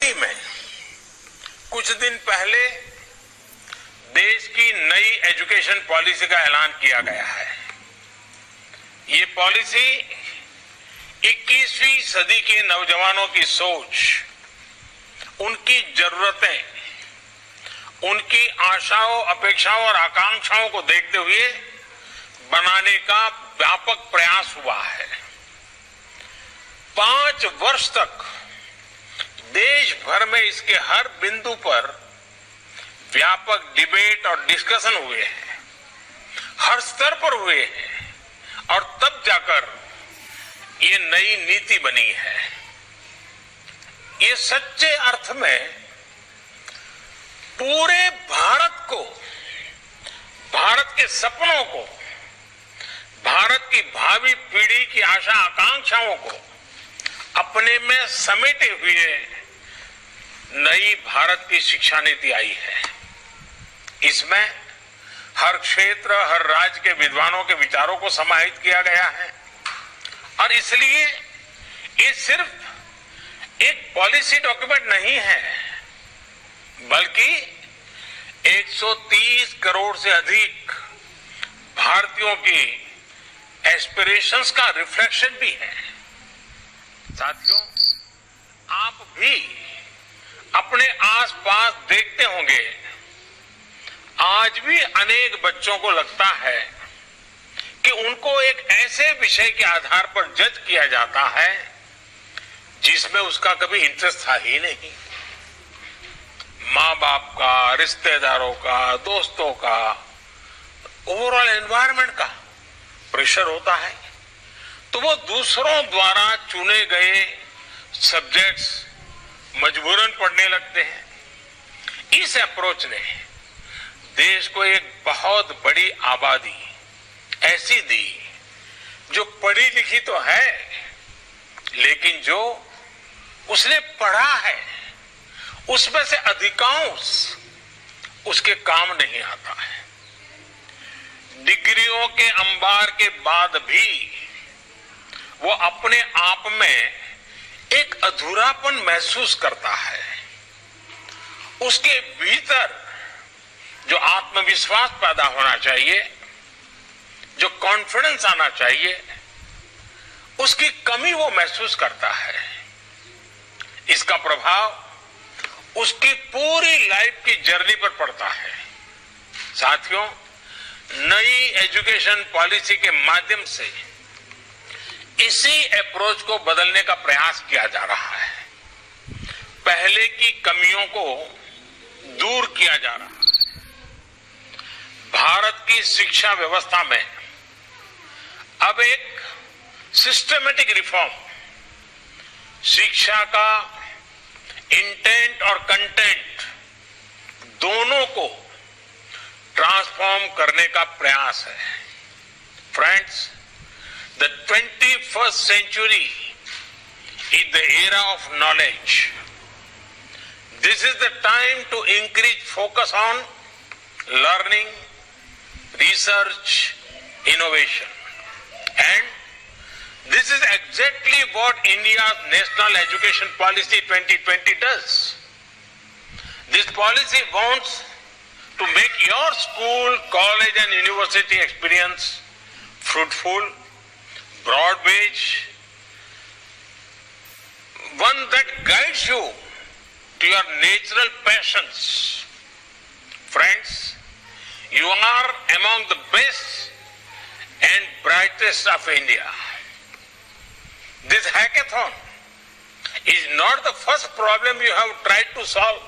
में कुछ दिन पहले देश की नई एजुकेशन पॉलिसी का ऐलान किया गया है। ये पॉलिसी 21वीं सदी के नौजवानों की सोच, उनकी जरूरतें, उनकी आशाओं, अपेक्षाओं और आकांक्षाओं को देखते हुए बनाने का व्यापक प्रयास हुआ है। 5 वर्ष तक देश भर में इसके हर बिंदु पर व्यापक डिबेट और डिस्कशन हुए हैं, हर स्तर पर हुए हैं और तब जाकर ये नई नीति बनी है। ये सच्चे अर्थ में पूरे भारत को, भारत के सपनों को, भारत की भावी पीढ़ी की आशा आकांक्षाओं को अपने में समेटे हुए नई भारत की शिक्षा नीति आई है। इसमें हर क्षेत्र, हर राज्य के विद्वानों के विचारों को समाहित किया गया है और इसलिए ये सिर्फ एक पॉलिसी डॉक्यूमेंट नहीं है, बल्कि 130 करोड़ से अधिक भारतीयों की एस्पिरेशंस का रिफ्लेक्शन भी है। साथियों, आप भी अपने आसपास देखते होंगे, आज भी अनेक बच्चों को लगता है कि उनको एक ऐसे विषय के आधार पर जज किया जाता है जिसमें उसका कभी इंटरेस्ट था ही नहीं। माँ बाप का, रिश्तेदारों का, दोस्तों का, ओवरऑल एनवायरनमेंट का प्रेशर होता है, तो वो दूसरों द्वारा चुने गए सब्जेक्ट्स मजबूरन पढ़ने लगते हैं। इस अप्रोच ने देश को एक बहुत बड़ी आबादी ऐसी दी जो पढ़ी लिखी तो है, लेकिन जो उसने पढ़ा है उसमें से अधिकांश उसके काम नहीं आता है। डिग्रियों के अंबार के बाद भी वो अपने आप में एक अधूरापन महसूस करता है। उसके भीतर जो आत्मविश्वास पैदा होना चाहिए, जो कॉन्फिडेंस आना चाहिए, उसकी कमी वो महसूस करता है। इसका प्रभाव उसकी पूरी लाइफ की जर्नी पर पड़ता है। साथियों, नई एजुकेशन पॉलिसी के माध्यम से इसी अप्रोच को बदलने का प्रयास किया जा रहा है। पहले की कमियों को दूर किया जा रहा है। भारत की शिक्षा व्यवस्था में अब एक सिस्टमेटिक रिफॉर्म, शिक्षा का इंटेंट और कंटेंट दोनों को ट्रांसफॉर्म करने का प्रयास है। Friends, the 21st century is the era of knowledge. This is the time to increase focus on learning, research, innovation. And this is exactly what India's National Education Policy 2020 does. This policy wants to make your school, college and university experience fruitful, broad-based, one that guides you to your natural passions. Friends, you are among the best and brightest of India. This hackathon is not the first problem you have tried to solve,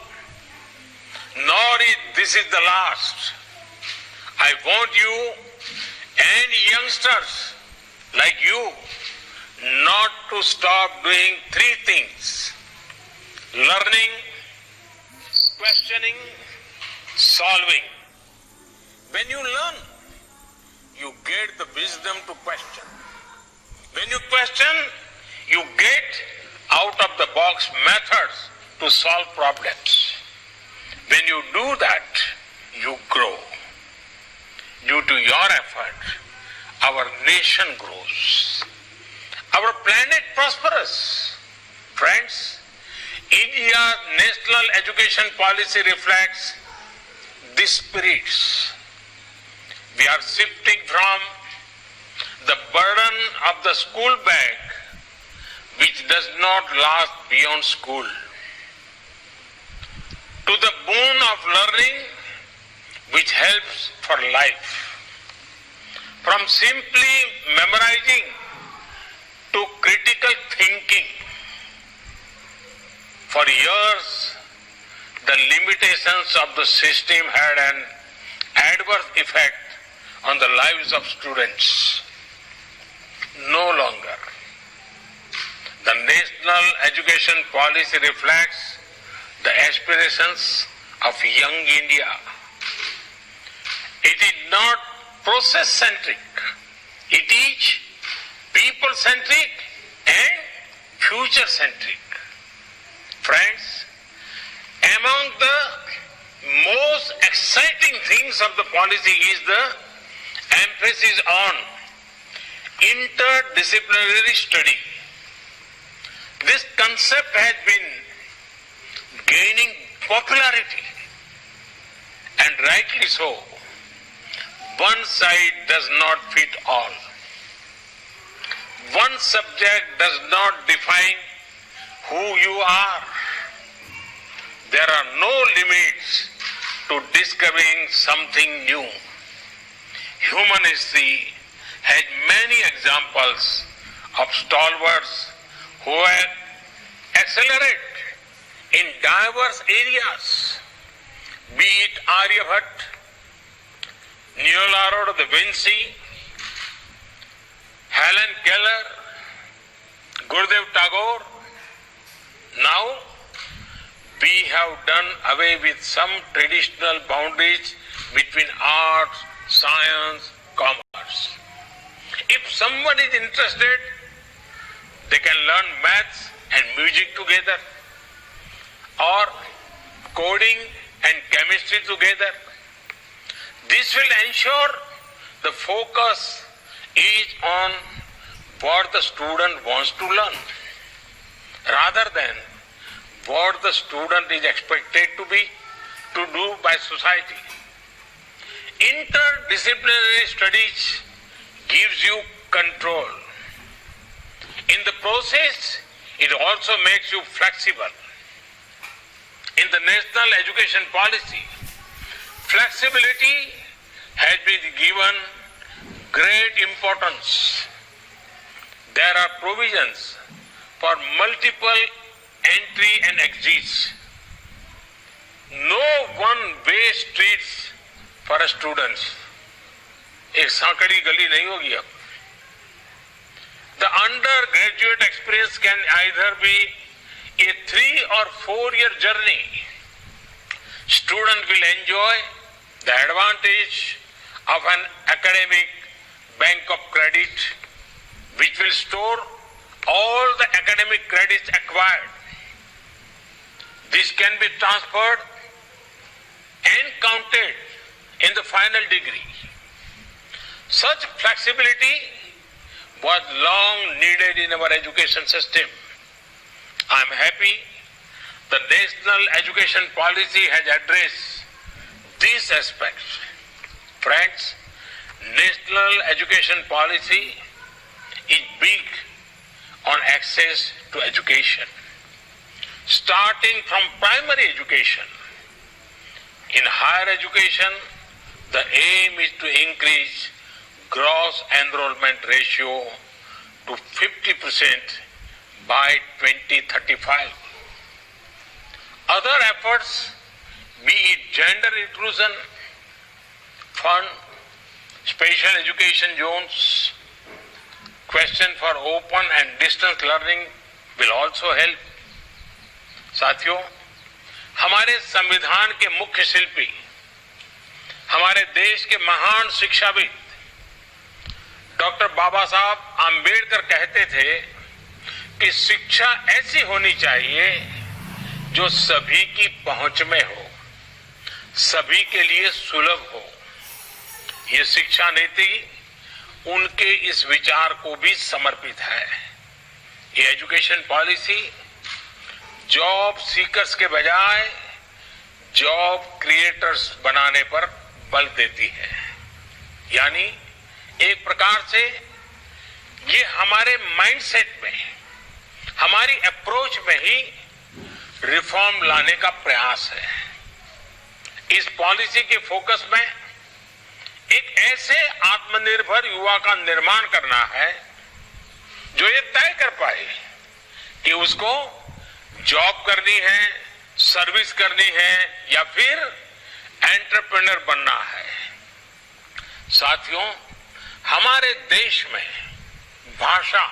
nor is this the last. I want you and youngsters like you not to stop doing 3 things: learning, questioning, solving. When you learn, you get the wisdom to question. When you question, you get out of the box methods to solve problems. When you do that, you grow. Due to your effort, our nation grows. Our planet prospers. Friends, India's national education policy reflects these spirits. We are shifting from the burden of the school bag, which does not last beyond school, to the boon of learning, which helps for life. From simply memorizing to critical thinking. For years, the limitations of the system had an adverse effect on the lives of students. No longer. The national education policy reflects the aspirations of young India. It is not process-centric. It is people-centric and future-centric. Friends, among the most exciting things of the policy is the emphasis on interdisciplinary study. This concept has been gaining popularity, and rightly so. One side does not fit all. One subject does not define who you are. There are no limits to discovering something new. Human history has many examples of stalwarts who have accelerated in diverse areas, be it Aryabhatta, Leonardo da Vinci, Helen Keller, Gurudev Tagore. Now, we have done away with some traditional boundaries between arts, science, commerce. If someone is interested, they can learn maths and music together, or coding and chemistry together. This will ensure the focus is on what the student wants to learn, rather than what the student is expected to do by society. Interdisciplinary studies gives you control. In the process, it also makes you flexible. In the national education policy, flexibility has been given great importance. There are provisions for multiple entry and exits. No one-way streets for students. एक सांकड़ी गली नहीं होगी अब. The undergraduate experience can either be a 3 or 4 year journey. Student will enjoy the advantage of an academic bank of credit, which will store all the academic credits acquired. This can be transferred and counted in the final degree. Such flexibility was long needed in our education system. I am happy the national education policy has addressed these aspects. Friends, national education policy is big on access to education. Starting from primary education, in higher education, the aim is to increase gross enrollment ratio to 50% by 2035. Other efforts, be it gender inclusion, fund, special education zones, question for open and distance learning will also help. साथियों, हमारे संविधान के मुख्य शिल्पी, हमारे देश के महान शिक्षाविद डॉक्टर बाबा साहब आम्बेडकर कहते थे कि शिक्षा ऐसी होनी चाहिए जो सभी की पहुंच में हो, सभी के लिए सुलभ हो. ये शिक्षा नीति उनके इस विचार को भी समर्पित है. ये एजुकेशन पॉलिसी जॉब सीकर्स के बजाय जॉब क्रिएटर्स बनाने पर बल देती है। यानी एक प्रकार से ये हमारे माइंडसेट में, हमारी अप्रोच में ही रिफॉर्म लाने का प्रयास है। इस पॉलिसी के फोकस में एक ऐसे आत्मनिर्भर युवा का निर्माण करना है जो ये तय कर पाए कि उसको जॉब करनी है, सर्विस करनी है या फिर एंटरप्रेन्योर बनना है। साथियों, हमारे देश में भाषा,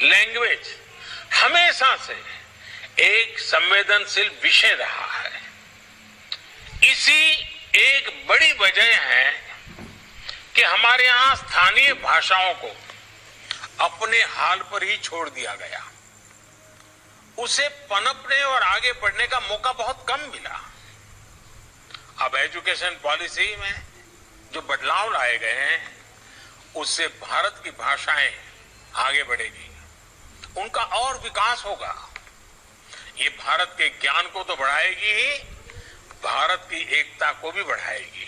लैंग्वेज हमेशा से एक संवेदनशील विषय रहा है। इसी एक बड़ी वजह है कि हमारे यहां स्थानीय भाषाओं को अपने हाल पर ही छोड़ दिया गया। उसे पनपने और आगे बढ़ने का मौका बहुत कम मिला। अब एजुकेशन पॉलिसी में जो बदलाव लाए गए हैं, उससे भारत की भाषाएं आगे बढ़ेगी, उनका और विकास होगा। ये भारत के ज्ञान को तो बढ़ाएगी ही, भारत की एकता को भी बढ़ाएगी।